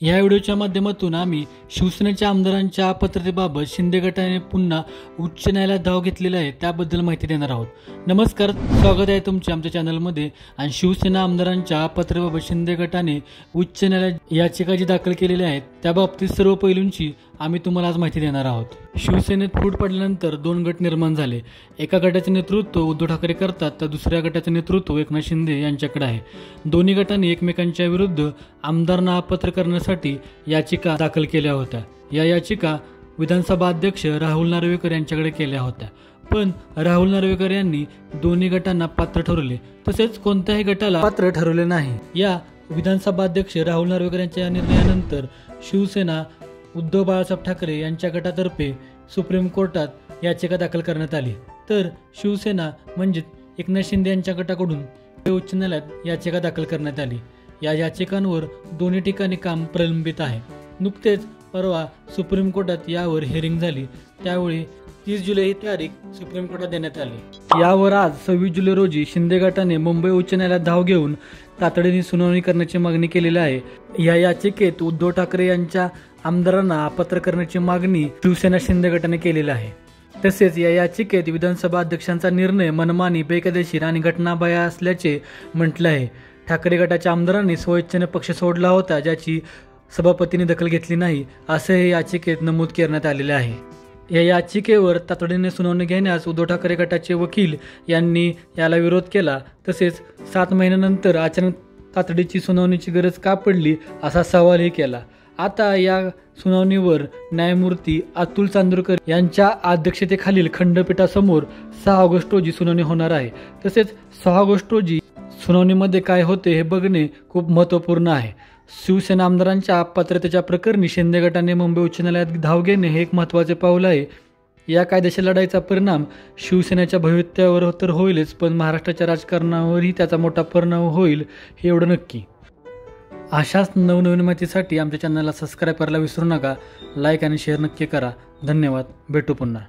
या व्हिडिओच्या माध्यमातून आम्ही शिवसेनेच्या आमदारांच्या अपात्रतेबाबत शिंदे गटाने पुन्हा उच्च न्यायालयात धाव घेतलेला आहे त्याबद्दल माहिती देणार आहोत। नमस्कार, स्वागत आहे तुमचे आमच्या चॅनलमध्ये। आणि शिवसेना आमदारांच्या अपात्रतेबाबत शिंदे गटाने उच्च न्यायालयात याचिका जी दाखल केलेल्या आहेत त्याबाबतीत सर्व पैलूंची आम्ही तुम्हाला आज माहिती देणार आहोत। शिवसेनेत फूट पडल्यानंतर दोन गट निर्माण झाले। एका गटाचे नेतृत्व उद्धव ठाकरे करतात तर दुसऱ्या गटाचे नेतृत्व एकनाथ शिंदे यांच्याकडे आहे। दोन्ही गटांनी एकमेकांच्या विरुद्ध आमदारांना अपात्र करण्यासाठी याचिका दाखल केल्या होत्या। या याचिका विधानसभा अध्यक्ष राहुल नार्वेकर यांच्याकडे केल्या होत्या, पण राहुल नार्वेकर यांनी दोन्ही गटांना पात्र ठरवले, तसेच कोणत्याही गटाला पात्र ठरवले नाही। या विधानसभा अध्यक्ष राहुल नार्वेकर यांच्या निर्णयानंतर शिवसेना उद्धव बाळासाहेब ठाकरे यांच्या गटातर्फे सुप्रीम कोर्टात याचिका दाखल करण्यात आली, तर शिवसेना म्हणजे एकनाथ शिंदे यांच्या गटाकडून उच्च न्यायालयात याचिका दाखल करण्यात आली। या याचिकांवर दोन्ही ठिकाणी काम प्रलंबित आहे। नुकतेच परवा सुप्रीम कोर्टात यावर हिअरिंग झाली, त्यावेळी 30 जुलै ही तारीख सुप्रीम कोर्टात देण्यात आली। यावर आज 26 जुलै रोजी शिंदे गटाने मुंबई उच्च न्यायालयात धाव घेऊन तातडीने सुनावणी करण्याची मागणी केलेली आहे। या याचिकेत उद्धव ठाकरे यांच्या आमदारांना अपात्र करण्याची मागणी शिवसेना शिंदे गटाने केलेली आहे। तसेच या याचिकेत विधानसभा अध्यक्षांचा निर्णय मनमानी, बेकायदेशीर आणि घटनाबाह्य असल्याचे म्हटले आहे। ठाकरे गटाच्या आमदारांनी स्वइच्छेने पक्ष सोडला होता, ज्याची सभापतींनी दखल घेतली नाही, असे हे याचिकेत नमूद करण्यात आलेले आहे। या याचिकेवर तातडीने सुनावणी घेण्यास उद्धव ठाकरे गटाचे वकील यांनी याला विरोध केला। तसेच 7 महिन्यानंतर अचानक तातडीची सुनावणीची गरज का पडली असा सवालही केला। आता या सुनावणीवर न्यायमूर्ती अतुल चांदोरकर यांच्या अध्यक्षतेखालील खंडपीठासमोर 6 ऑगस्ट रोजी सुनावणी होणार आहे। तसेच 6 ऑगस्ट रोजी सुनावणीमध्ये काय होते हे बघणे खूप महत्त्वपूर्ण आहे। शिवसेना आमदारांच्या अपात्रतेच्या प्रकरणी शिंदे गटाने मुंबई उच्च न्यायालयात धाव घेणे हे एक महत्त्वाचे पाऊल आहे। या कायदेशीर लढाईचा परिणाम शिवसेनेच्या भवितव्यावर तर होईलच, पण महाराष्ट्राच्या राजकारणावरही त्याचा मोठा परिणाम होईल हे एवढं नक्की। अशाच नवनवीन माहितीसाठी आमच्या चॅनलला सबस्क्राईब करायला विसरू नका। लाईक आणि शेअर नक्की करा। धन्यवाद, भेटू पुन्हा।